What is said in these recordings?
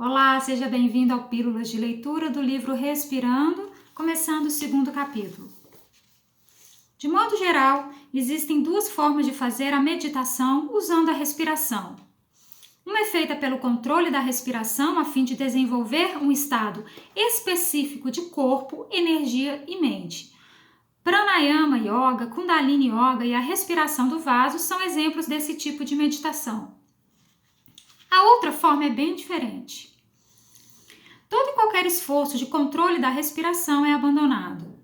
Olá, seja bem-vindo ao Pílulas de Leitura do livro Respirando, começando o segundo capítulo. De modo geral, existem duas formas de fazer a meditação usando a respiração. Uma é feita pelo controle da respiração a fim de desenvolver um estado específico de corpo, energia e mente. Pranayama Yoga, Kundalini Yoga e a respiração do vaso são exemplos desse tipo de meditação. A outra forma é bem diferente. Todo e qualquer esforço de controle da respiração é abandonado.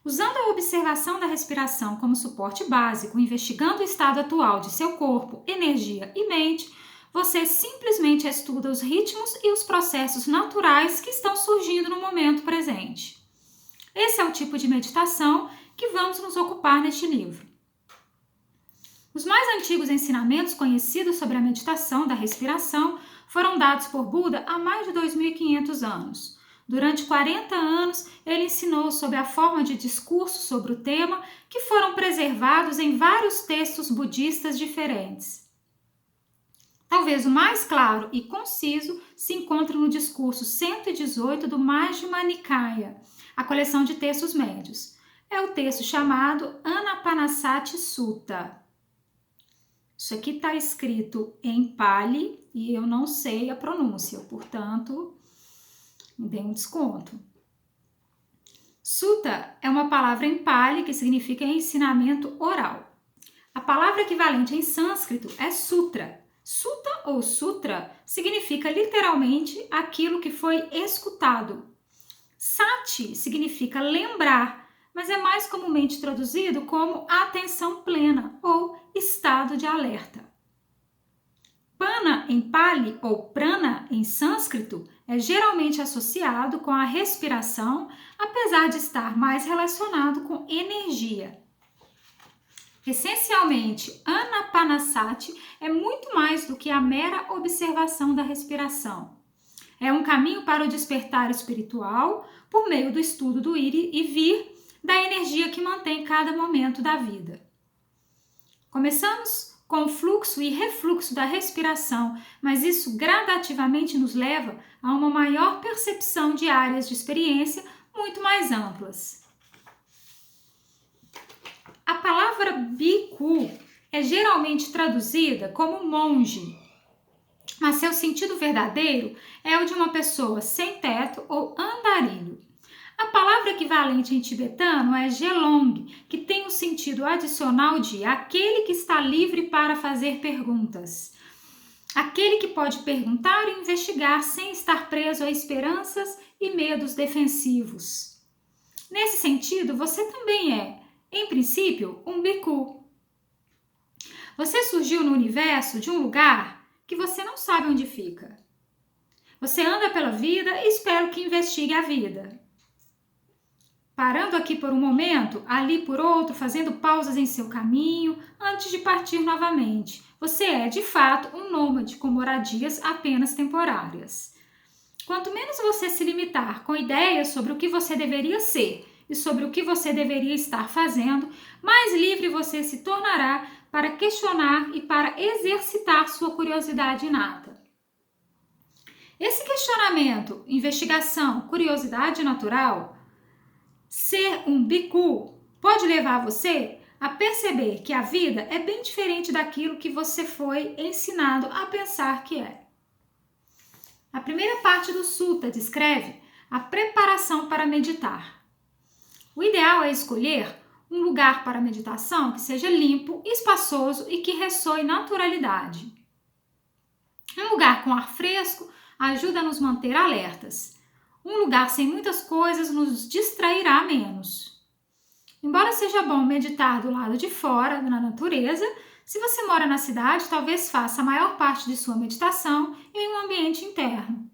Usando a observação da respiração como suporte básico, investigando o estado atual de seu corpo, energia e mente, você simplesmente estuda os ritmos e os processos naturais que estão surgindo no momento presente. Esse é o tipo de meditação que vamos nos ocupar neste livro. Os mais antigos ensinamentos conhecidos sobre a meditação da respiração foram dados por Buda há mais de 2.500 anos. Durante 40 anos, ele ensinou sobre a forma de discurso sobre o tema que foram preservados em vários textos budistas diferentes. Talvez o mais claro e conciso se encontre no discurso 118 do Majjhima Nikaya, a coleção de textos médios. É o texto chamado Anapanasati Sutta. Isso aqui está escrito em Pali e eu não sei a pronúncia, portanto, me dê um desconto. Sutta é uma palavra em Pali que significa ensinamento oral. A palavra equivalente em sânscrito é sutra. Sutta ou sutra significa literalmente aquilo que foi escutado. Sati significa lembrar, mas é mais comumente traduzido como atenção plena ou estado de alerta. Pana em Pali ou prana em sânscrito é geralmente associado com a respiração, apesar de estar mais relacionado com energia. Essencialmente, Anapanasati é muito mais do que a mera observação da respiração. É um caminho para o despertar espiritual por meio do estudo do ir e vir da energia que mantém cada momento da vida. Começamos com o fluxo e refluxo da respiração, mas isso gradativamente nos leva a uma maior percepção de áreas de experiência muito mais amplas. A palavra bhikkhu é geralmente traduzida como monge, mas seu sentido verdadeiro é o de uma pessoa sem teto ou andarilho. A palavra equivalente em tibetano é gelong, que tem o sentido adicional de aquele que está livre para fazer perguntas. Aquele que pode perguntar e investigar sem estar preso a esperanças e medos defensivos. Nesse sentido, você também é, em princípio, um bhikkhu. Você surgiu no universo de um lugar que você não sabe onde fica. Você anda pela vida e espera que investigue a vida. Parando aqui por um momento, ali por outro, fazendo pausas em seu caminho, antes de partir novamente. Você é, de fato, um nômade com moradias apenas temporárias. Quanto menos você se limitar com ideias sobre o que você deveria ser e sobre o que você deveria estar fazendo, mais livre você se tornará para questionar e para exercitar sua curiosidade inata. Esse questionamento, investigação, curiosidade natural, ser um bhikkhu pode levar você a perceber que a vida é bem diferente daquilo que você foi ensinado a pensar que é. A primeira parte do Sutta descreve a preparação para meditar. O ideal é escolher um lugar para meditação que seja limpo, espaçoso e que ressoe naturalidade. Um lugar com ar fresco ajuda a nos manter alertas. Um lugar sem muitas coisas nos distrairá menos. Embora seja bom meditar do lado de fora, na natureza, se você mora na cidade, talvez faça a maior parte de sua meditação em um ambiente interno.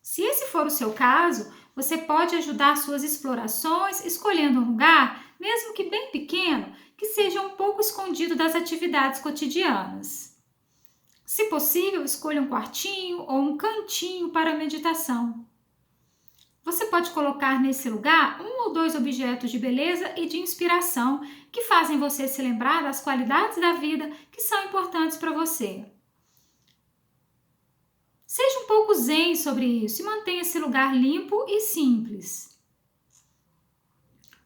Se esse for o seu caso, você pode ajudar suas explorações escolhendo um lugar, mesmo que bem pequeno, que seja um pouco escondido das atividades cotidianas. Se possível, escolha um quartinho ou um cantinho para meditação. Você pode colocar nesse lugar 1 ou 2 objetos de beleza e de inspiração que fazem você se lembrar das qualidades da vida que são importantes para você. Seja um pouco zen sobre isso e mantenha esse lugar limpo e simples.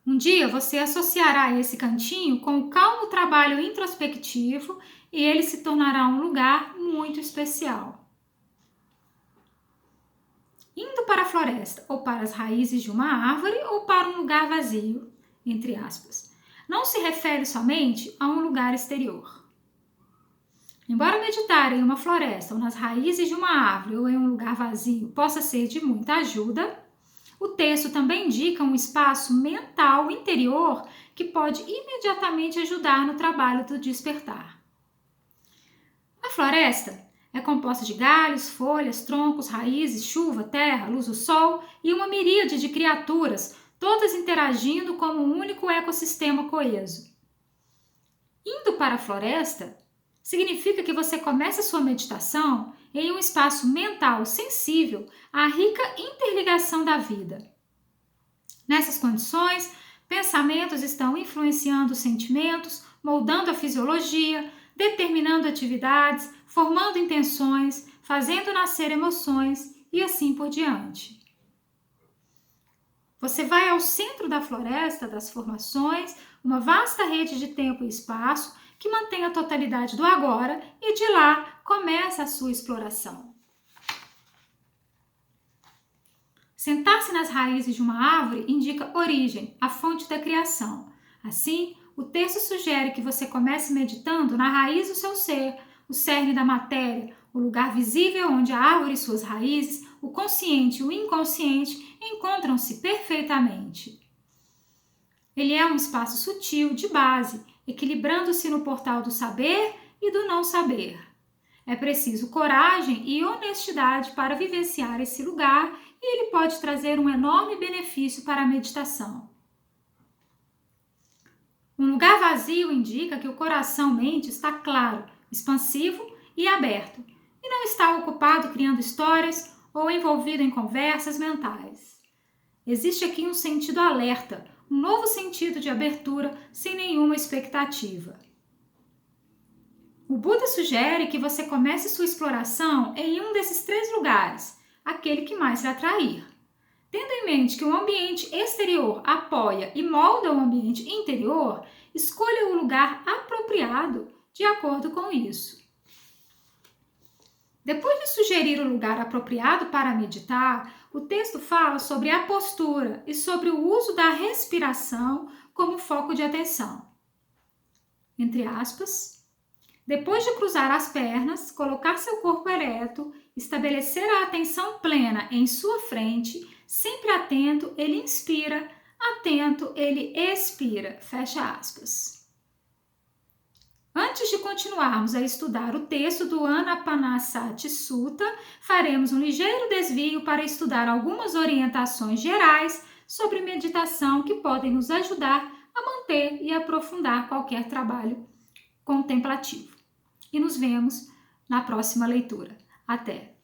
Um dia você associará esse cantinho com o calmo trabalho introspectivo e ele se tornará um lugar muito especial. Indo para a floresta, ou para as raízes de uma árvore, ou para um lugar vazio, entre aspas, não se refere somente a um lugar exterior. Embora meditar em uma floresta ou nas raízes de uma árvore ou em um lugar vazio possa ser de muita ajuda, o texto também indica um espaço mental interior que pode imediatamente ajudar no trabalho do despertar. A floresta é composta de galhos, folhas, troncos, raízes, chuva, terra, luz do sol e uma miríade de criaturas, todas interagindo como um único ecossistema coeso. Indo para a floresta significa que você começa sua meditação em um espaço mental sensível à rica interligação da vida. Nessas condições, pensamentos estão influenciando os sentimentos, moldando a fisiologia, determinando atividades, formando intenções, fazendo nascer emoções e assim por diante. Você vai ao centro da floresta das formações, uma vasta rede de tempo e espaço que mantém a totalidade do agora e de lá começa a sua exploração. Sentar-se nas raízes de uma árvore indica origem, a fonte da criação. Assim, o texto sugere que você comece meditando na raiz do seu ser, o cerne da matéria, o lugar visível onde a árvore e suas raízes, o consciente e o inconsciente encontram-se perfeitamente. Ele é um espaço sutil de base, equilibrando-se no portal do saber e do não saber. É preciso coragem e honestidade para vivenciar esse lugar e ele pode trazer um enorme benefício para a meditação. Um lugar vazio indica que o coração-mente está claro, expansivo e aberto, e não está ocupado criando histórias ou envolvido em conversas mentais. Existe aqui um sentido alerta, um novo sentido de abertura sem nenhuma expectativa. O Buda sugere que você comece sua exploração em um desses 3 lugares, aquele que mais lhe atrair. Tendo em mente que o ambiente exterior apoia e molda o ambiente interior, escolha o lugar apropriado de acordo com isso. Depois de sugerir o lugar apropriado para meditar, o texto fala sobre a postura e sobre o uso da respiração como foco de atenção. Entre aspas, depois de cruzar as pernas, colocar seu corpo ereto, estabelecer a atenção plena em sua frente, sempre atento, ele inspira, atento, ele expira, fecha aspas. Antes de continuarmos a estudar o texto do Anapanasati Sutta, faremos um ligeiro desvio para estudar algumas orientações gerais sobre meditação que podem nos ajudar a manter e aprofundar qualquer trabalho contemplativo. E nos vemos na próxima leitura. Até!